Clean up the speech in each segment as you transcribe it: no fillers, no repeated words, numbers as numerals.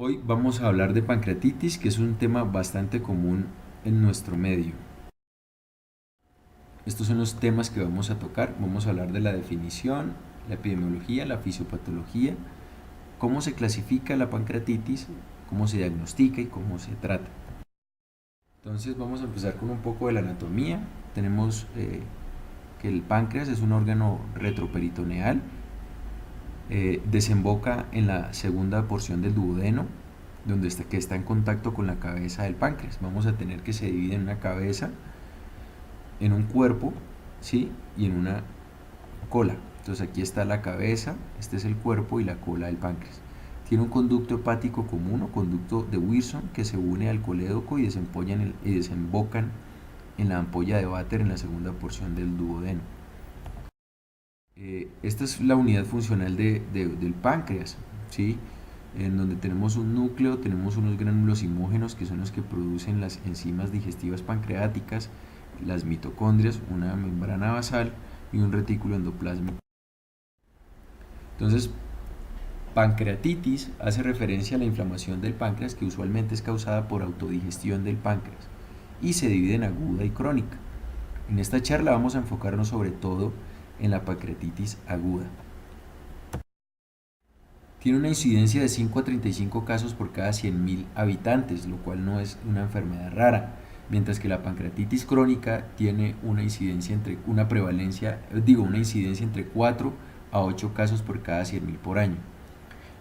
Hoy vamos a hablar de pancreatitis, que es un tema bastante común en nuestro medio. Estos son los temas que vamos a tocar. Vamos a hablar de la definición, la epidemiología, la fisiopatología, cómo se clasifica la pancreatitis, cómo se diagnostica y cómo se trata. Entonces vamos a empezar con un poco de la anatomía. Tenemos que el páncreas es un órgano retroperitoneal, desemboca en la segunda porción del duodeno, que está en contacto con la cabeza del páncreas. Vamos a tener que se divide en una cabeza, en un cuerpo, ¿sí? Y en una cola. Entonces aquí está la cabeza, este es el cuerpo y la cola del páncreas. Tiene un conducto hepático común o conducto de Wilson que se une al colédoco y desembocan en la ampolla de váter en la segunda porción del duodeno. Esta es la unidad funcional del páncreas, ¿sí? En donde tenemos un núcleo, tenemos unos gránulos imógenos que son los que producen las enzimas digestivas pancreáticas, las mitocondrias, una membrana basal y un retículo endoplásmico. Entonces, pancreatitis hace referencia a la inflamación del páncreas que usualmente es causada por autodigestión del páncreas y se divide en aguda y crónica. En esta charla vamos a enfocarnos sobre todo en la pancreatitis aguda. Tiene una incidencia de 5 a 35 casos por cada 100.000 habitantes, lo cual no es una enfermedad rara, mientras que la pancreatitis crónica tiene una incidencia una incidencia entre 4 a 8 casos por cada 100.000 por año.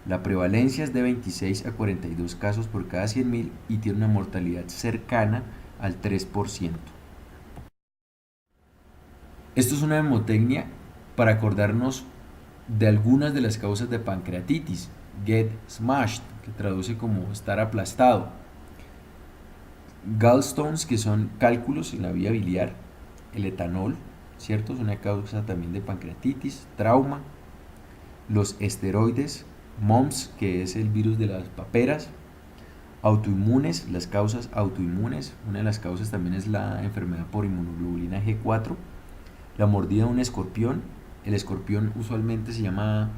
La prevalencia es de 26 a 42 casos por cada 100.000 y tiene una mortalidad cercana al 3%. Esto es una hemotecnia para acordarnos de algunas de las causas de pancreatitis. Get smashed, que traduce como estar aplastado. Gallstones, que son cálculos en la vía biliar. El etanol, ¿cierto? Es una causa también de pancreatitis. Trauma. Los esteroides. mumps, que es el virus de las paperas. Autoinmunes, las causas autoinmunes. Una de las causas también es la enfermedad por inmunoglobulina G4. La mordida de un escorpión. El escorpión usualmente se llama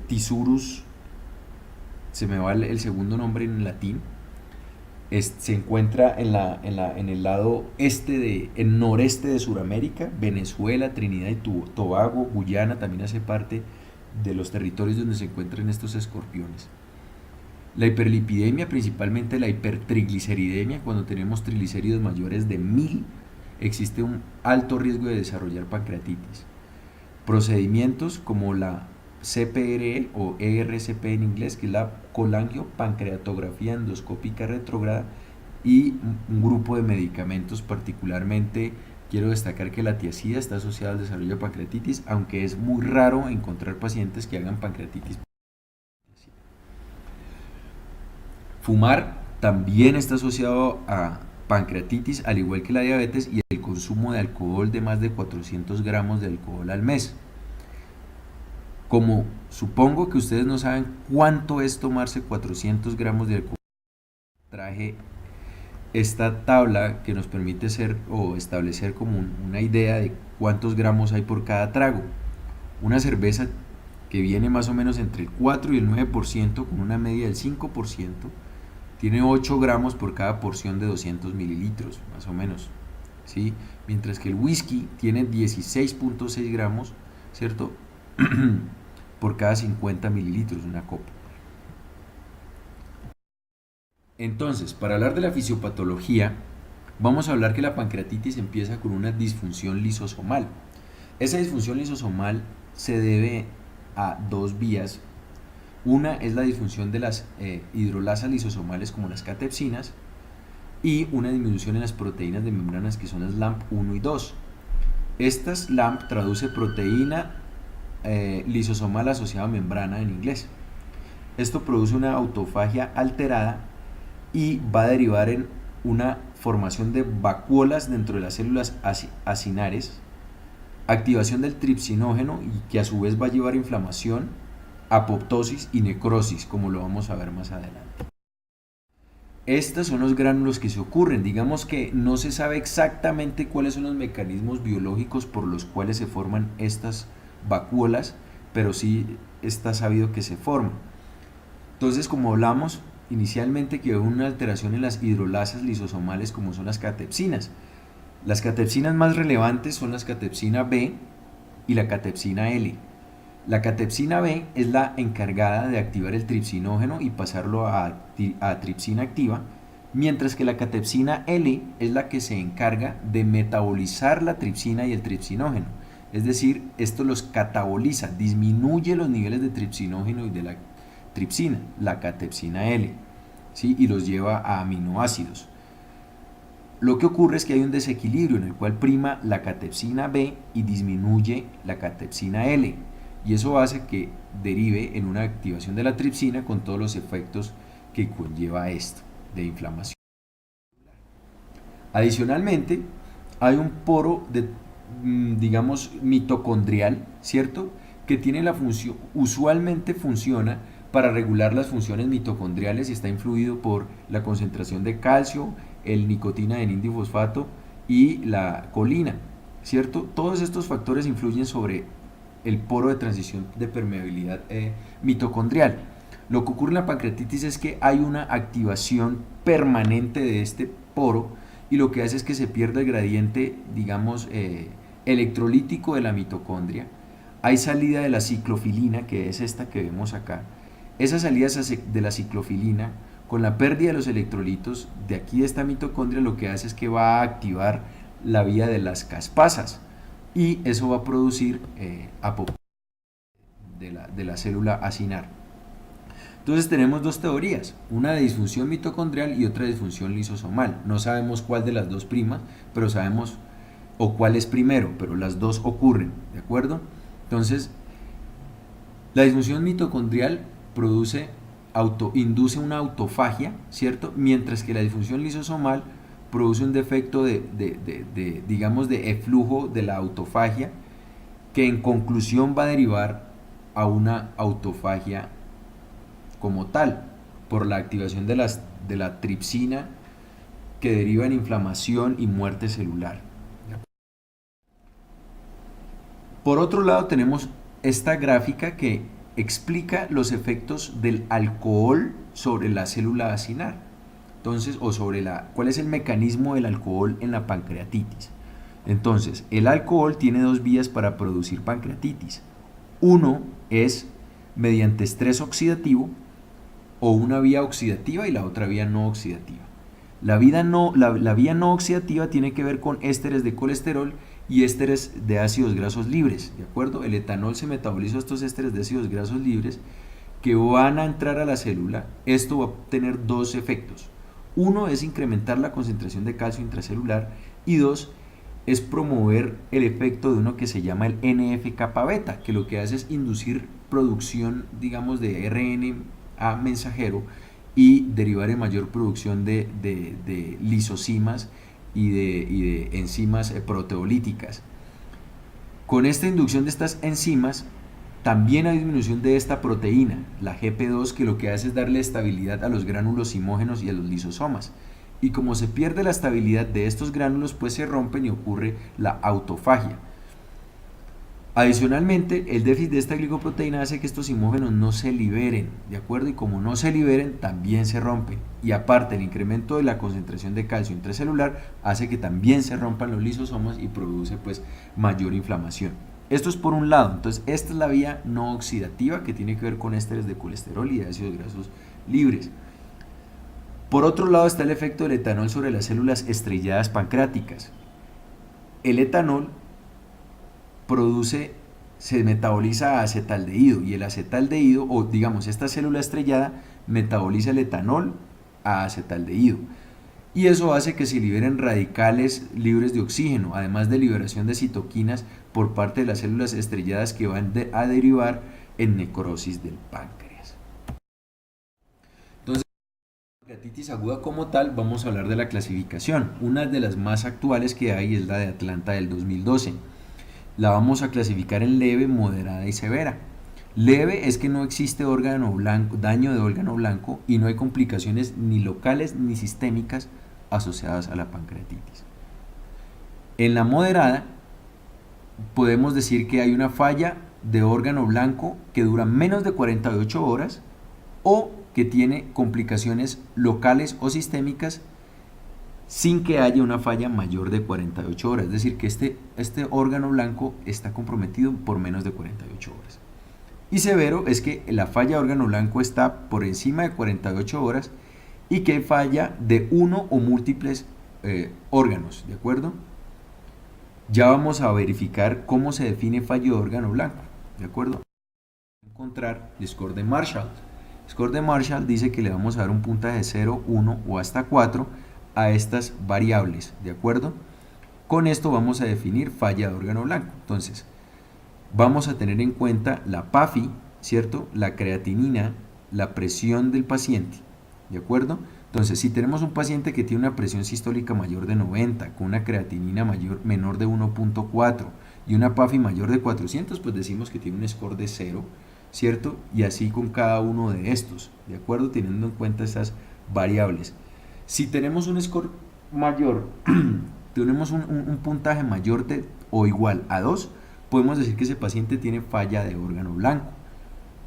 Tisurus, se me va el segundo nombre en latín. Se encuentra en el lado el noreste de Sudamérica, Venezuela, Trinidad y Tobago, Guyana también hace parte de los territorios donde se encuentran estos escorpiones. La hiperlipidemia, principalmente la hipertrigliceridemia, cuando tenemos triglicéridos mayores de 1000, existe un alto riesgo de desarrollar pancreatitis. Procedimientos como la CPRE o ERCP en inglés, que es la colangiopancreatografía endoscópica retrógrada, y un grupo de medicamentos. Particularmente quiero destacar que la tiazida está asociada al desarrollo de pancreatitis, aunque es muy raro encontrar pacientes que hagan pancreatitis. Fumar también está asociado a pancreatitis, al igual que la diabetes y el consumo de alcohol de más de 400 gramos de alcohol al mes. Como supongo que ustedes no saben cuánto es tomarse 400 gramos de alcohol, traje esta tabla que nos permite establecer como una idea de cuántos gramos hay por cada trago. Una cerveza que viene más o menos entre el 4 y el 9%, con una media del 5%, tiene 8 gramos por cada porción de 200 mililitros, más o menos, ¿sí? Mientras que el whisky tiene 16.6 gramos, ¿cierto? por cada 50 mililitros, una copa. Entonces, para hablar de la fisiopatología, vamos a hablar que la pancreatitis empieza con una disfunción lisosomal. Esa disfunción lisosomal se debe a dos vías. Una es la disfunción de las hidrolasas lisosomales como las catepsinas y una disminución en las proteínas de membranas que son las LAMP1 y 2. Estas LAMP traduce proteína lisosomal asociada a membrana en inglés. Esto produce una autofagia alterada y va a derivar en una formación de vacuolas dentro de las células acinares, activación del tripsinógeno y que a su vez va a llevar a inflamación, apoptosis y necrosis, como lo vamos a ver más adelante. Estos son los gránulos que se ocurren. Digamos que no se sabe exactamente cuáles son los mecanismos biológicos por los cuales se forman estas vacuolas, pero sí está sabido que se forman. Entonces, como hablamos inicialmente, que hay una alteración en las hidrolasas lisosomales como son las catepsinas. Las catepsinas más relevantes son las catepsina B y la catepsina L. La catepsina B es la encargada de activar el tripsinógeno y pasarlo a tripsina activa, mientras que la catepsina L es la que se encarga de metabolizar la tripsina y el tripsinógeno. Es decir, esto los cataboliza, disminuye los niveles de tripsinógeno y de la tripsina, la catepsina L, ¿sí? Y los lleva a aminoácidos. Lo que ocurre es que hay un desequilibrio en el cual prima la catepsina B y disminuye la catepsina L, y eso hace que derive en una activación de la tripsina con todos los efectos que conlleva esto de inflamación. Adicionalmente, hay un poro de, digamos, mitocondrial, ¿cierto? Que tiene la función, usualmente funciona para regular las funciones mitocondriales y está influido por la concentración de calcio, el nicotina de N-difosfato y la colina, ¿cierto? Todos estos factores influyen sobre el poro de transición de permeabilidad mitocondrial. Lo que ocurre en la pancreatitis es que hay una activación permanente de este poro y lo que hace es que se pierde el gradiente, digamos, electrolítico de la mitocondria. Hay salida de la ciclofilina, que es esta que vemos acá. Esa salida de la ciclofilina, con la pérdida de los electrolitos de aquí de esta mitocondria, lo que hace es que va a activar la vía de las caspasas y eso va a producir apoptosis de la célula acinar. Entonces tenemos dos teorías, una de disfunción mitocondrial y otra de disfunción lisosomal. No sabemos cuál de las dos prima, pero sabemos o cuál es primero, pero las dos ocurren, ¿de acuerdo? Entonces, la disfunción mitocondrial induce una autofagia, ¿cierto? Mientras que la disfunción lisosomal produce un defecto digamos, de eflujo de la autofagia, que en conclusión va a derivar a una autofagia como tal, por la activación de la tripsina que deriva en inflamación y muerte celular. Por otro lado, tenemos esta gráfica que explica los efectos del alcohol sobre la célula acinar. Entonces, o sobre cuál es el mecanismo del alcohol en la pancreatitis. Entonces, el alcohol tiene dos vías para producir pancreatitis. Uno es mediante estrés oxidativo o una vía oxidativa y la otra vía no oxidativa. La vía no oxidativa tiene que ver con ésteres de colesterol y ésteres de ácidos grasos libres, ¿de acuerdo? El etanol se metaboliza a estos ésteres de ácidos grasos libres que van a entrar a la célula. Esto va a tener dos efectos. Uno es incrementar la concentración de calcio intracelular y dos es promover el efecto de uno que se llama el NF-kappa beta, que lo que hace es inducir producción, digamos, de RNA mensajero y derivar en mayor producción de lisosimas y de enzimas proteolíticas. Con esta inducción de estas enzimas, también hay disminución de esta proteína, la GP2, que lo que hace es darle estabilidad a los gránulos simógenos y a los lisosomas. Y como se pierde la estabilidad de estos gránulos, pues se rompen y ocurre la autofagia. Adicionalmente, el déficit de esta glicoproteína hace que estos simógenos no se liberen, ¿de acuerdo? Y como no se liberen, también se rompen. Y aparte, el incremento de la concentración de calcio intracelular hace que también se rompan los lisosomas y produce pues mayor inflamación. Esto es por un lado. Entonces, esta es la vía no oxidativa que tiene que ver con ésteres de colesterol y de ácidos grasos libres. Por otro lado está el efecto del etanol sobre las células estrelladas pancreáticas. El etanol se metaboliza a acetaldehído y el acetaldehído, o digamos esta célula estrellada, metaboliza el etanol a acetaldehído. Y eso hace que se liberen radicales libres de oxígeno, además de liberación de citoquinas por parte de las células estrelladas que van a derivar en necrosis del páncreas. Entonces, la pancreatitis aguda como tal, vamos a hablar de la clasificación. Una de las más actuales que hay es la de Atlanta del 2012. La vamos a clasificar en leve, moderada y severa. Leve es que no existe daño de órgano blanco y no hay complicaciones ni locales ni sistémicas asociadas a la pancreatitis. En la moderada podemos decir que hay una falla de órgano blanco que dura menos de 48 horas o que tiene complicaciones locales o sistémicas sin que haya una falla mayor de 48 horas, es decir, que este órgano blanco está comprometido por menos de 48 horas. Y severo es que la falla de órgano blanco está por encima de 48 horas y que falla de uno o múltiples órganos, ¿de acuerdo? Ya vamos a verificar cómo se define fallo de órgano blanco, ¿de acuerdo? Encontrar el score de Marshall. El score de Marshall dice que le vamos a dar un puntaje de 0, 1 o hasta 4 a estas variables, ¿de acuerdo? Con esto vamos a definir falla de órgano blanco. Entonces, vamos a tener en cuenta la PAFI, ¿cierto? La creatinina, la presión del paciente, ¿de acuerdo? Entonces, si tenemos un paciente que tiene una presión sistólica mayor de 90, con una creatinina menor de 1.4 y una PAFI mayor de 400, pues decimos que tiene un score de 0, ¿cierto? Y así con cada uno de estos, ¿de acuerdo? Teniendo en cuenta estas variables. Si tenemos un score mayor, tenemos un puntaje mayor de o igual a 2, podemos decir que ese paciente tiene falla de órgano blanco.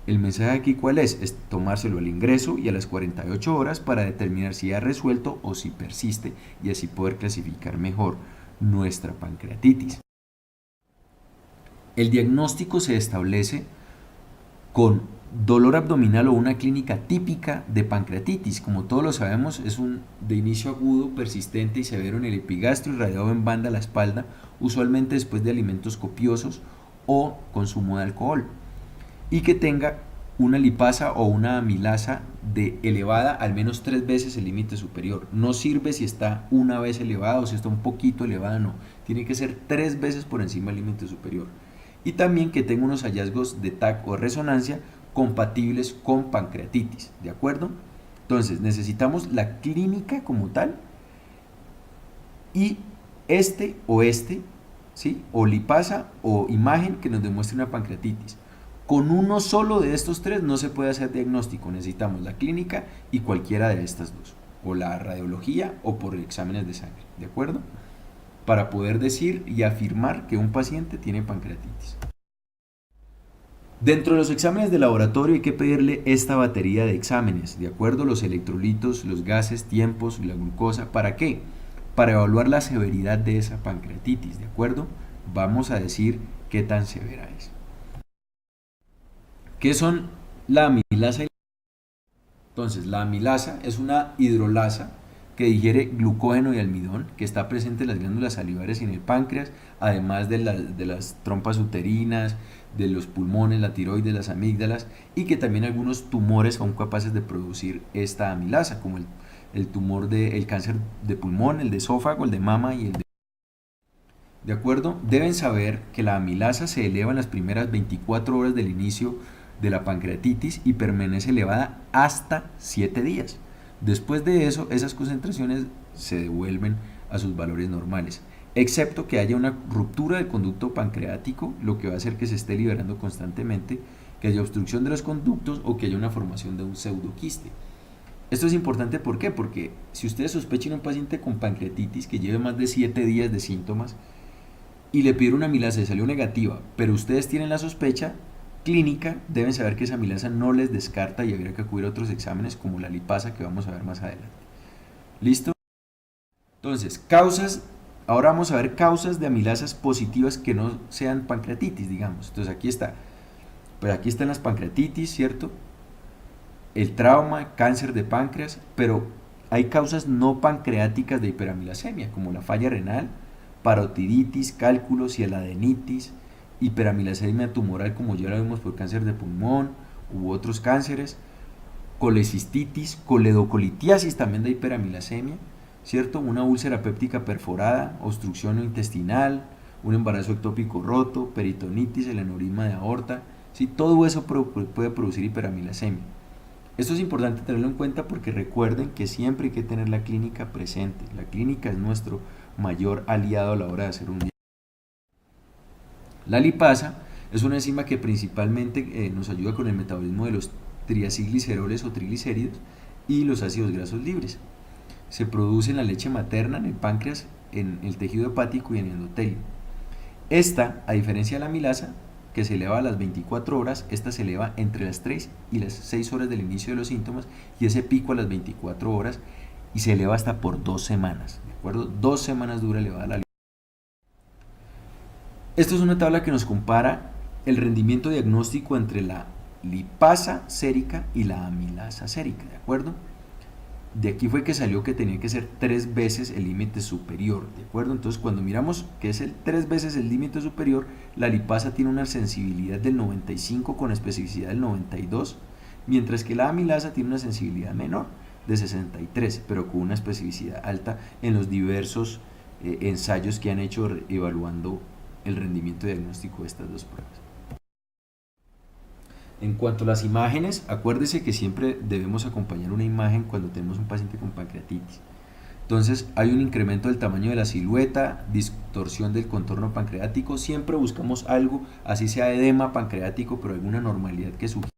El mensaje aquí ¿cuál es? Es tomárselo al ingreso y a las 48 horas para determinar si ha resuelto o si persiste y así poder clasificar mejor nuestra pancreatitis. El diagnóstico se establece con dolor abdominal o una clínica típica de pancreatitis. Como todos lo sabemos, es un de inicio agudo, persistente y severo en el epigastrio, irradiado en banda a la espalda, usualmente después de alimentos copiosos o consumo de alcohol, y que tenga una lipasa o una amilasa de elevada al menos 3 veces el límite superior. No sirve si está una vez elevada o si está un poquito elevada, no. Tiene que ser 3 veces por encima del límite superior. Y también que tenga unos hallazgos de TAC o resonancia compatibles con pancreatitis, ¿de acuerdo? Entonces necesitamos la clínica como tal y ¿sí? O lipasa o imagen que nos demuestre una pancreatitis. Con uno solo de estos tres no se puede hacer diagnóstico, necesitamos la clínica y cualquiera de estas dos, o la radiología o por exámenes de sangre, ¿de acuerdo? Para poder decir y afirmar que un paciente tiene pancreatitis. Dentro de los exámenes de laboratorio hay que pedirle esta batería de exámenes, ¿de acuerdo? Los electrolitos, los gases, tiempos, la glucosa, ¿para qué? Para evaluar la severidad de esa pancreatitis, ¿de acuerdo? Vamos a decir qué tan severa es. ¿Qué son la amilasa? Entonces, la amilasa es una hidrolasa que digiere glucógeno y almidón, que está presente en las glándulas salivares y en el páncreas, además de las trompas uterinas, de los pulmones, la tiroides, las amígdalas, y que también algunos tumores son capaces de producir esta amilasa, como el tumor del cáncer de pulmón, el de esófago, el de mama y el ¿de acuerdo? Deben saber que la amilasa se eleva en las primeras 24 horas del inicio de la pancreatitis y permanece elevada hasta 7 días. Después de eso, esas concentraciones se devuelven a sus valores normales, excepto que haya una ruptura del conducto pancreático, lo que va a hacer que se esté liberando constantemente, que haya obstrucción de los conductos o que haya una formación de un pseudoquiste. Esto es importante, ¿por qué? Porque si ustedes sospechan un paciente con pancreatitis que lleve más de 7 días de síntomas y le pidieron una amilasa y salió negativa, pero ustedes tienen la sospecha clínica, deben saber que esa amilasa no les descarta y habría que acudir a otros exámenes como la lipasa que vamos a ver más adelante. ¿Listo? Entonces, ahora vamos a ver causas de amilasas positivas que no sean pancreatitis, digamos. Entonces aquí está, pues aquí están las pancreatitis, ¿cierto? El trauma, cáncer de páncreas, pero hay causas no pancreáticas de hiperamilasemia, como la falla renal, parotiditis, cálculos y aladenitis, hiperamilasemia tumoral, como ya lo vimos por cáncer de pulmón u otros cánceres, colecistitis, coledocolitiasis también de hiperamilasemia, ¿cierto? Una úlcera péptica perforada, obstrucción intestinal, un embarazo ectópico roto, peritonitis, el aneurisma de aorta, ¿sí? Todo eso puede producir hiperamilasemia. Esto es importante tenerlo en cuenta porque recuerden que siempre hay que tener la clínica presente. La clínica es nuestro mayor aliado a la hora de hacer un diagnóstico. La lipasa es una enzima que principalmente nos ayuda con el metabolismo de los triacilgliceroles o triglicéridos y los ácidos grasos libres. Se produce en la leche materna, en el páncreas, en el tejido hepático y en el endotelio. Esta, a diferencia de la amilasa, que se eleva a las 24 horas, esta se eleva entre las 3 y las 6 horas del inicio de los síntomas, y ese pico a las 24 horas, y se eleva hasta por 2 semanas, ¿de acuerdo? 2 semanas dura elevada la lipasa. Esto es una tabla que nos compara el rendimiento diagnóstico entre la lipasa sérica y la amilasa sérica, ¿de acuerdo? De aquí fue que salió que tenía que ser 3 veces el límite superior, ¿de acuerdo? Entonces cuando miramos que es el 3 veces el límite superior, la lipasa tiene una sensibilidad del 95 con especificidad del 92, mientras que la amilasa tiene una sensibilidad menor de 63, pero con una especificidad alta en los diversos ensayos que han hecho evaluando el rendimiento diagnóstico de estas dos pruebas. En cuanto a las imágenes, acuérdese que siempre debemos acompañar una imagen cuando tenemos un paciente con pancreatitis. Entonces hay un incremento del tamaño de la silueta, distorsión del contorno pancreático, siempre buscamos algo, así sea edema pancreático, pero alguna normalidad que sugiera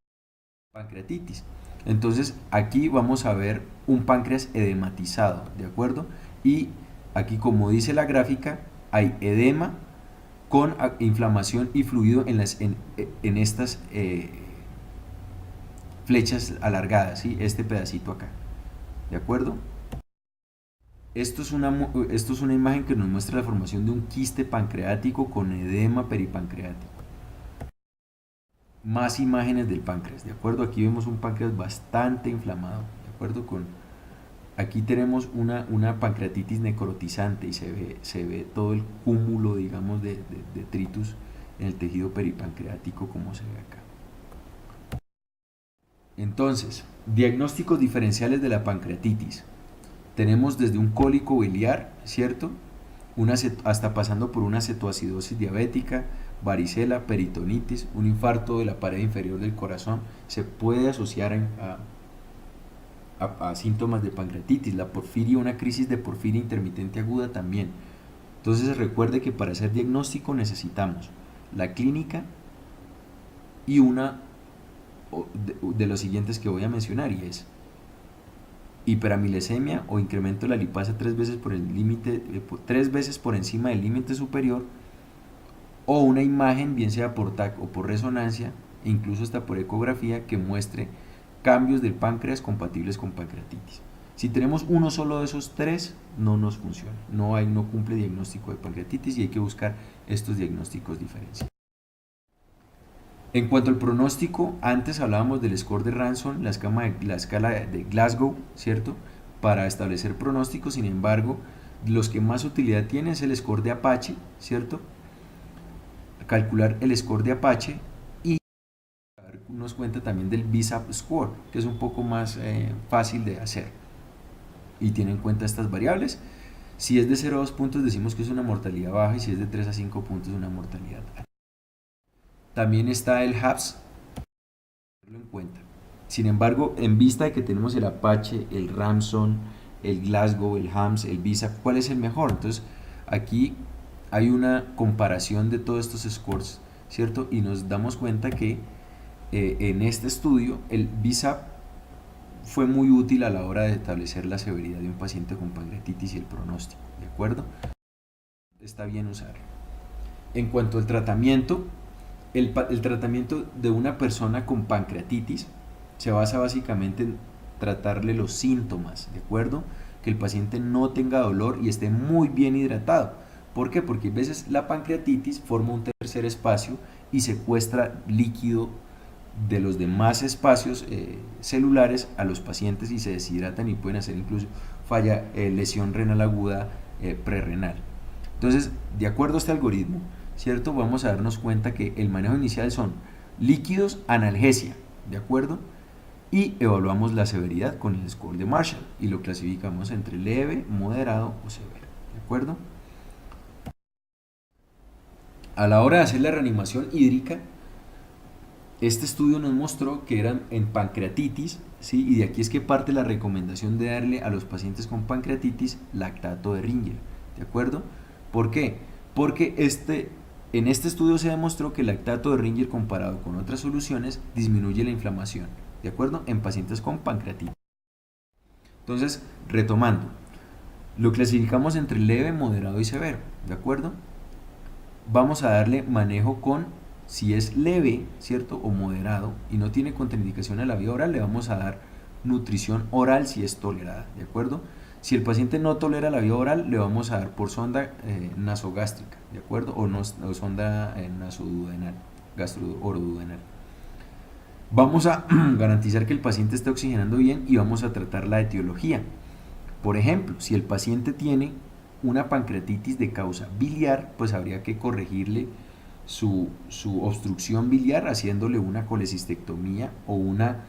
pancreatitis. Entonces aquí vamos a ver un páncreas edematizado, ¿de acuerdo? Y aquí, como dice la gráfica, hay edema con inflamación y fluido en estas flechas alargadas, ¿sí? Este pedacito acá, ¿de acuerdo? Esto es una imagen que nos muestra la formación de un quiste pancreático con edema peripancreático. Más imágenes del páncreas, ¿de acuerdo? Aquí vemos un páncreas bastante inflamado, ¿de acuerdo? Aquí tenemos una pancreatitis necrotizante y se ve todo el cúmulo, digamos, de detritus en el tejido peripancreático, como se ve acá. Entonces, diagnósticos diferenciales de la pancreatitis. Tenemos desde un cólico biliar, ¿cierto? Hasta pasando por una cetoacidosis diabética, varicela, peritonitis, un infarto de la pared inferior del corazón. Se puede asociar a síntomas de pancreatitis. La porfiria, una crisis de porfiria intermitente aguda también. Entonces recuerde que para hacer diagnóstico necesitamos la clínica y una de los siguientes que voy a mencionar, y es hiperamilesemia o incremento de la lipasa 3 veces por el límite, 3 veces por encima del límite superior, o una imagen, bien sea por TAC o por resonancia, e incluso hasta por ecografía, que muestre cambios del páncreas compatibles con pancreatitis. Si tenemos uno solo de esos 3, no nos funciona, no cumple diagnóstico de pancreatitis y hay que buscar estos diagnósticos diferenciales. En cuanto al pronóstico, antes hablábamos del score de Ranson, la escala de Glasgow, ¿cierto? Para establecer pronóstico. Sin embargo, los que más utilidad tienen es el score de Apache, ¿cierto? Calcular el score de Apache y darnos cuenta también del BISAP score, que es un poco más fácil de hacer y tiene en cuenta estas variables. Si es de 0 a 2 puntos decimos que es una mortalidad baja, y si es de 3 a 5 puntos es una mortalidad alta. También está el HAPS, tenerlo en cuenta. Sin embargo, en vista de que tenemos el Apache, el Ranson, el Glasgow, el HAMS, el BISAP, ¿cuál es el mejor? Entonces, aquí hay una comparación de todos estos scores, ¿cierto? Y nos damos cuenta que en este estudio el BISAP fue muy útil a la hora de establecer la severidad de un paciente con pancreatitis y el pronóstico, ¿de acuerdo? Está bien usarlo. En cuanto al tratamiento, el tratamiento de una persona con pancreatitis se basa básicamente en tratarle los síntomas, ¿de acuerdo? Que el paciente no tenga dolor y esté muy bien hidratado. ¿Por qué? Porque a veces la pancreatitis forma un tercer espacio y secuestra líquido de los demás espacios celulares a los pacientes y se deshidratan y pueden hacer incluso lesión renal aguda prerrenal. Entonces, de acuerdo a este algoritmo, ¿cierto? Vamos a darnos cuenta que el manejo inicial son líquidos, analgesia, ¿de acuerdo? Y evaluamos la severidad con el score de Marshall y lo clasificamos entre leve, moderado o severo, ¿de acuerdo? A la hora de hacer la reanimación hídrica, este estudio nos mostró que eran en pancreatitis, ¿sí? Y de aquí es que parte la recomendación de darle a los pacientes con pancreatitis lactato de Ringer, ¿de acuerdo? ¿Por qué? Porque en este estudio se demostró que el lactato de Ringer comparado con otras soluciones disminuye la inflamación, ¿de acuerdo? En pacientes con pancreatitis. Entonces, retomando, lo clasificamos entre leve, moderado y severo, ¿de acuerdo? Vamos a darle manejo con Si es leve, ¿cierto? O moderado y no tiene contraindicación a la vía oral, le vamos a dar nutrición oral si es tolerada, ¿de acuerdo? Si el paciente no tolera la vía oral, le vamos a dar por sonda nasogástrica, ¿de acuerdo? O sonda nasoduodenal, gastrooroduodenal. Vamos a garantizar que el paciente esté oxigenando bien y vamos a tratar la etiología. Por ejemplo, si el paciente tiene una pancreatitis de causa biliar, pues habría que corregirle su obstrucción biliar haciéndole una colecistectomía o una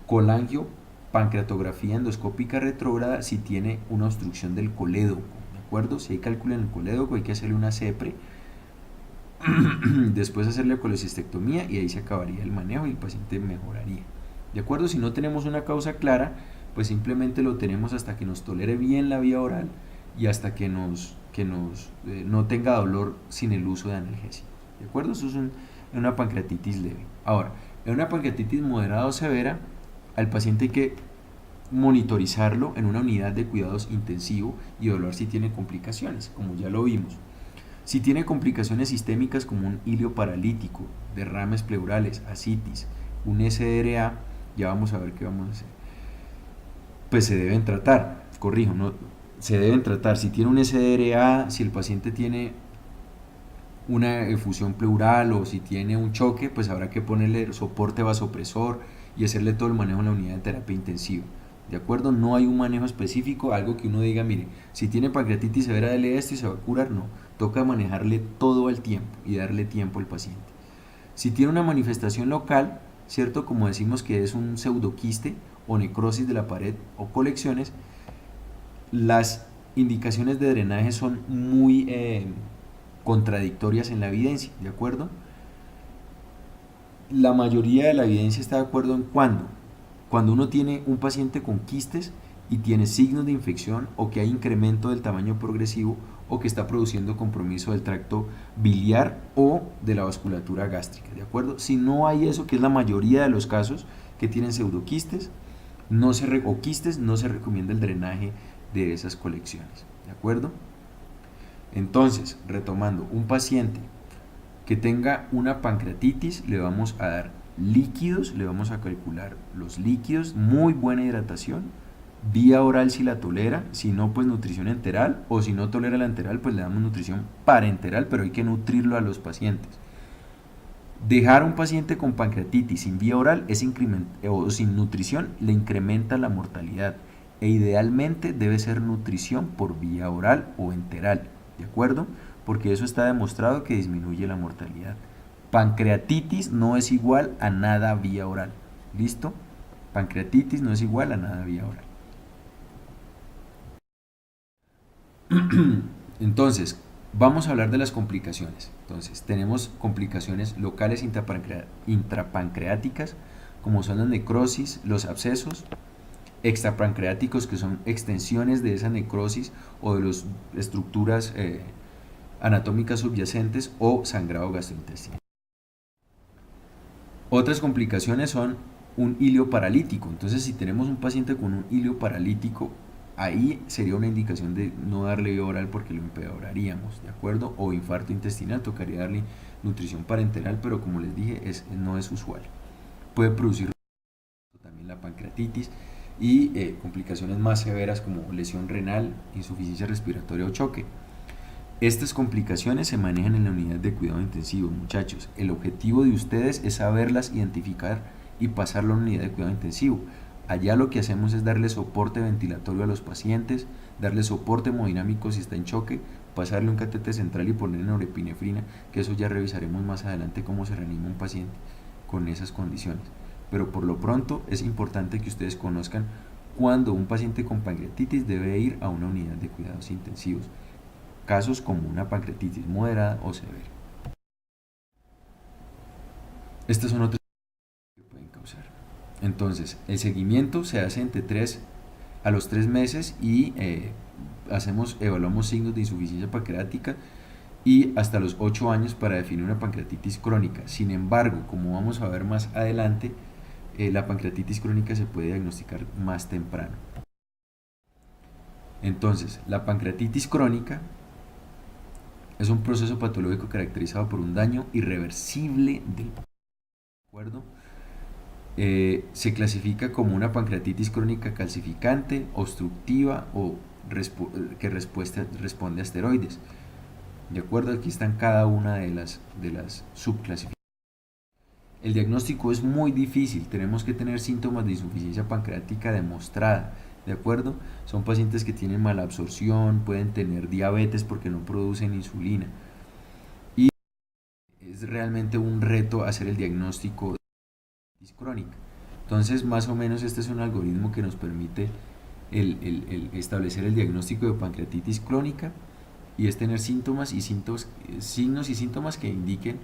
colangiopancreatografía endoscópica retrógrada si tiene una obstrucción del colédoco, ¿de acuerdo? Si hay cálculo en el colédoco hay que hacerle una CEPRE, después hacerle colecistectomía y ahí se acabaría el manejo y el paciente mejoraría, ¿de acuerdo? Si no tenemos una causa clara, pues simplemente lo tenemos hasta que nos tolere bien la vía oral y hasta que no tenga dolor sin el uso de analgésicos, ¿de acuerdo? Eso es una pancreatitis leve. Ahora, en una pancreatitis moderada o severa, al paciente hay que monitorizarlo en una unidad de cuidados intensivo y evaluar si tiene complicaciones, como ya lo vimos. Si tiene complicaciones sistémicas como un hilio paralítico, derrames pleurales, ascitis, un SDRA, ya vamos a ver qué vamos a hacer. Pues se deben tratar, corrijo, no, se deben tratar. Si tiene un SDRA, si el paciente tiene una efusión pleural o si tiene un choque, pues habrá que ponerle soporte vasopresor y hacerle todo el manejo en la unidad de terapia intensiva. ¿De acuerdo? No hay un manejo específico, algo que uno diga, mire, si tiene pancreatitis severa, dele esto y se va a curar. No, toca manejarle todo al tiempo y darle tiempo al paciente. Si tiene una manifestación local, ¿cierto? Como decimos que es un pseudoquiste o necrosis de la pared o colecciones, las indicaciones de drenaje son muy contradictorias en la evidencia, ¿de acuerdo? La mayoría de la evidencia está de acuerdo en cuando uno tiene un paciente con quistes y tiene signos de infección o que hay incremento del tamaño progresivo o que está produciendo compromiso del tracto biliar o de la vasculatura gástrica, ¿de acuerdo? Si no hay eso, que es la mayoría de los casos que tienen pseudoquistes o quistes, no se recomienda el drenaje de esas colecciones, ¿de acuerdo? Entonces, retomando, un paciente que tenga una pancreatitis, le vamos a dar líquidos, le vamos a calcular los líquidos, muy buena hidratación, vía oral si la tolera, si no pues nutrición enteral, o si no tolera la enteral pues le damos nutrición parenteral, pero hay que nutrirlo a los pacientes. Dejar a un paciente con pancreatitis sin vía oral o sin nutrición le incrementa la mortalidad e idealmente debe ser nutrición por vía oral o enteral, ¿de acuerdo? Porque eso está demostrado que disminuye la mortalidad. Pancreatitis no es igual a nada vía oral. ¿Listo? Pancreatitis no es igual a nada vía oral. Entonces, vamos a hablar de las complicaciones. Entonces, tenemos complicaciones locales intrapancreáticas, como son las necrosis, los abscesos, extrapancreáticos, que son extensiones de esa necrosis o de las estructuras anatómicas subyacentes o sangrado gastrointestinal. Otras complicaciones son un hilio paralítico. Entonces, si tenemos un paciente con un hilio paralítico, ahí sería una indicación de no darle vía oral porque lo empeoraríamos, ¿de acuerdo? O infarto intestinal, tocaría darle nutrición parenteral, pero como les dije, no es usual. Puede producir también la pancreatitis y complicaciones más severas como lesión renal, insuficiencia respiratoria o choque. Estas complicaciones se manejan en la unidad de cuidado intensivo, muchachos. El objetivo de ustedes es saberlas identificar y pasarlo a una unidad de cuidado intensivo. Allá lo que hacemos es darle soporte ventilatorio a los pacientes, darle soporte hemodinámico si está en choque, pasarle un catéter central y ponerle norepinefrina, que eso ya revisaremos más adelante cómo se reanima un paciente con esas condiciones. Pero por lo pronto es importante que ustedes conozcan cuándo un paciente con pancreatitis debe ir a una unidad de cuidados intensivos. Casos como una pancreatitis moderada o severa. Estas son otras que pueden causar. Entonces, el seguimiento se hace a los 3 meses y evaluamos signos de insuficiencia pancreática y hasta los 8 años para definir una pancreatitis crónica. Sin embargo, como vamos a ver más adelante, la pancreatitis crónica se puede diagnosticar más temprano. Entonces, la pancreatitis crónica Es un proceso patológico caracterizado por un daño irreversible del páncreas, ¿de acuerdo? Se clasifica como una pancreatitis crónica calcificante, obstructiva o que responde a esteroides. ¿De acuerdo? Aquí están cada una de las subclasificaciones. El diagnóstico es muy difícil, tenemos que tener síntomas de insuficiencia pancreática demostrada, ¿de acuerdo? Son pacientes que tienen mala absorción, pueden tener diabetes porque no producen insulina. Y es realmente un reto hacer el diagnóstico de pancreatitis crónica. Entonces, más o menos este es un algoritmo que nos permite el establecer el diagnóstico de pancreatitis crónica, y es tener signos y síntomas que indiquen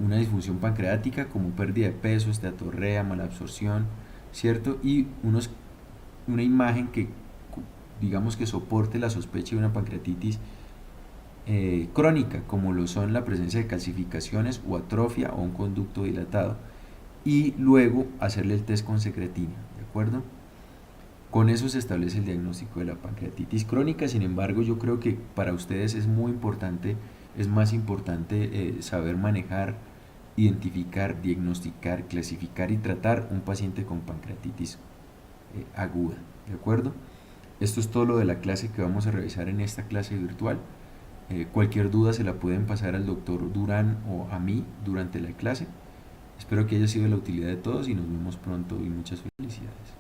una disfunción pancreática como pérdida de peso, esteatorrea, mala absorción, ¿cierto? Y una imagen que digamos que soporte la sospecha de una pancreatitis crónica, como lo son la presencia de calcificaciones o atrofia o un conducto dilatado, y luego hacerle el test con secretina, ¿de acuerdo? Con eso se establece el diagnóstico de la pancreatitis crónica. Sin embargo, yo creo que para ustedes es muy importante, es más importante saber manejar, identificar, diagnosticar, clasificar y tratar un paciente con pancreatitis aguda, ¿de acuerdo? Esto es todo lo de la clase que vamos a revisar en esta clase virtual. Cualquier duda se la pueden pasar al doctor Durán o a mí durante la clase. Espero que haya sido de la utilidad de todos y nos vemos pronto y muchas felicidades.